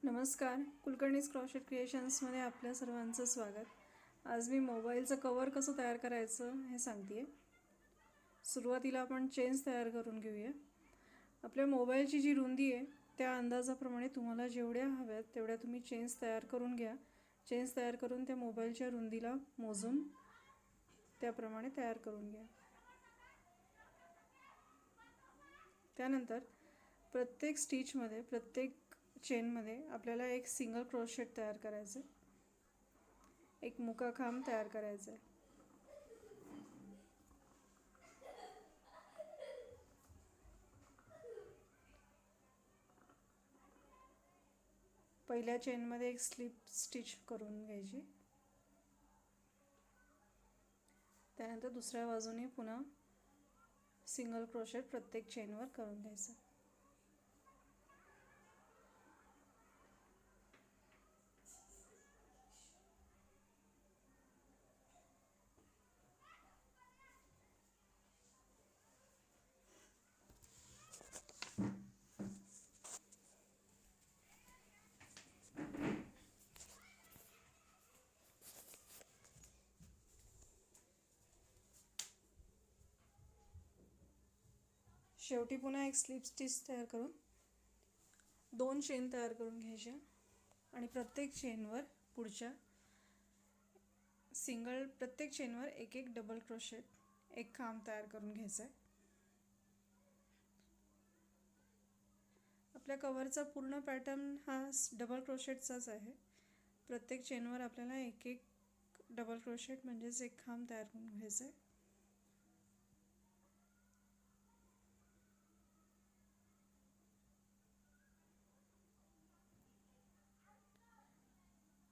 नमस्कार, कुलकर्णीज क्रॉशेट क्रिएशन्समध्ये आपल्या सर्वांचं स्वागत. आज मी मोबाईलचं कवर कसं तयार करायचं हे सांगते. सुरुवातीला आपण चेन्स तयार करून घेऊया. आपल्या मोबाईलची जी रुंदी आहे त्या अंदाजाप्रमाणे तुम्हाला जेवढ्या हव्यात तेवढ्या तुम्ही चेन्स तयार करून घ्या. चेन्स तयार करून त्या मोबाईलच्या रुंदीला मोजून त्याप्रमाणे तयार करून घ्या. त्यानंतर प्रत्येक स्टिचमध्ये, प्रत्येक चेनमध्ये आपल्याला एक सिंगल क्रोशेट तयार करायचं आहे, एक मुकाखांब तयार करायचा आहे. पहिल्या चेनमध्ये एक स्लिप स्टिच करून घ्यायची. त्यानंतर दुसऱ्या बाजूने पुन्हा सिंगल क्रोशेट प्रत्येक चेनवर करून घ्यायचं. शेवटी पुन्हा एक स्लिप स्टिच तयार करून 2 चेन तयार करून घ्यायच्या आणि प्रत्येक चेनवर पुढच्या प्रत्येक चेनवर एक एक डबल क्रोशेट, एक खांब तयार करून घ्यायचा आहे. आपल्या कव्हरचा पूर्ण पॅटर्न हा डबल क्रोशेटचाच आहे. प्रत्येक चेनवर आपल्याला एक एक डबल क्रोशेट म्हणजेच एक खांब तयार करून घ्यायचा आहे.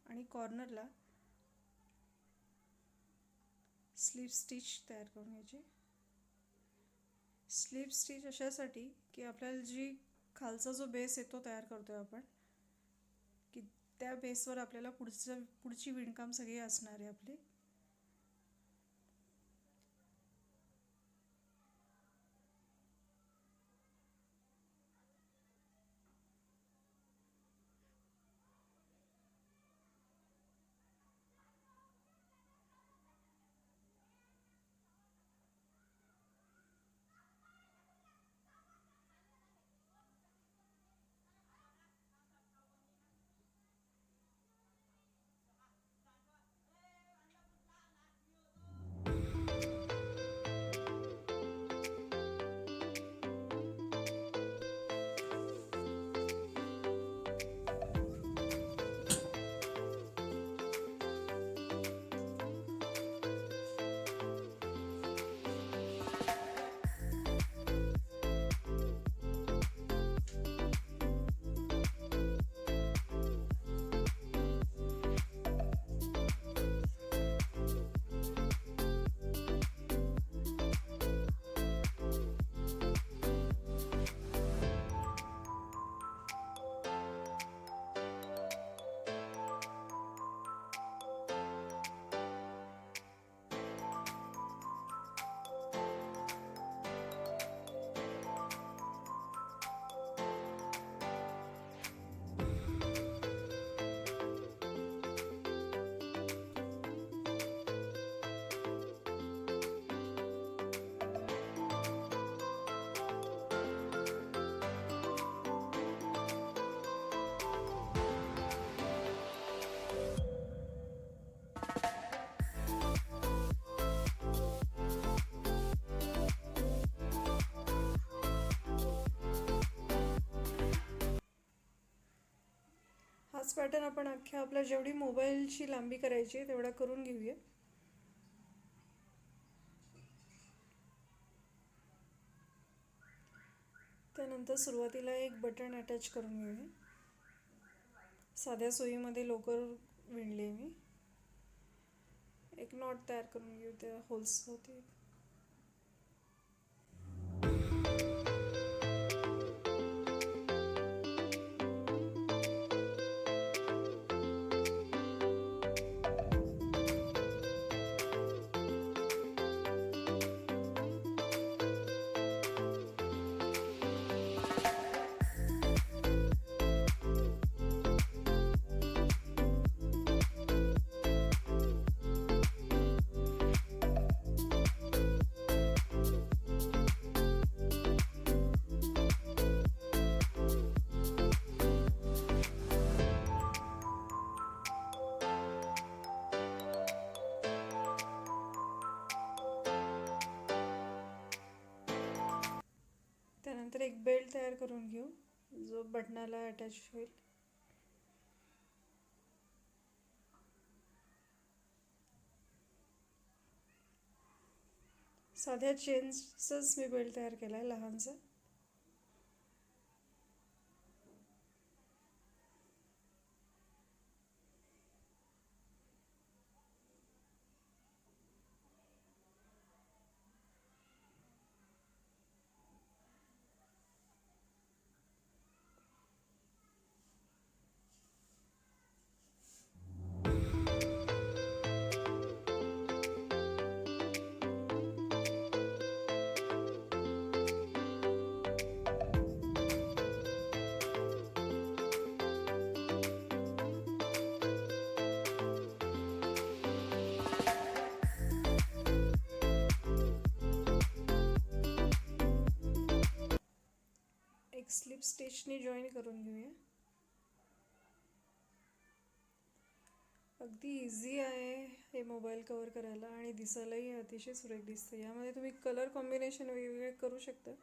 आणि कॉर्नरला स्लिप स्टिच तयार करून घ्यायची. स्लिप स्टिच अशासाठी की आपल्याला जी खालचा जो बेस आहे तो तयार करतोय आपण, की त्या बेसवर आपल्याला पुढची विणकाम सगळी असणार आहे आपली. हाच पॅटर्न आपण अख्ख्या आपल्या जेवढी मोबाईलची लांबी करायची तेवढा करून घेऊया. त्यानंतर सुरुवातीला एक बटन अटॅच करून घेऊया. साध्या सुईमध्ये लोकर विणले मी. एक नॉट तयार करून घेऊ त्या होल्स होते. करून घेऊ जो बटनाला अटॅच होईल. साध्या चेन्सचाच मी बेल्ट तयार केला आहे लहानसा. एक स्लिप स्टिचने जॉईन करून घेऊया. अगदी इझी आहे हे मोबाईल कवर करायला आणि दिसायलाही अतिशय सुरेख दिसतं. यामध्ये तुम्ही कलर कॉम्बिनेशन वेगवेगळे करू शकता.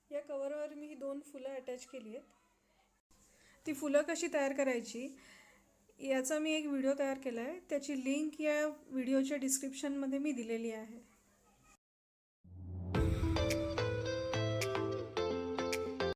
या कवरवर मी ही 2 फुलं अटॅच केली आहेत. ती फुलं कशी तयार करायची याचा मी एक व्हिडिओ तयार केला आहे. त्याची लिंक या व्हिडिओच्या डिस्क्रिप्शनमध्ये मी दिलेली आहे.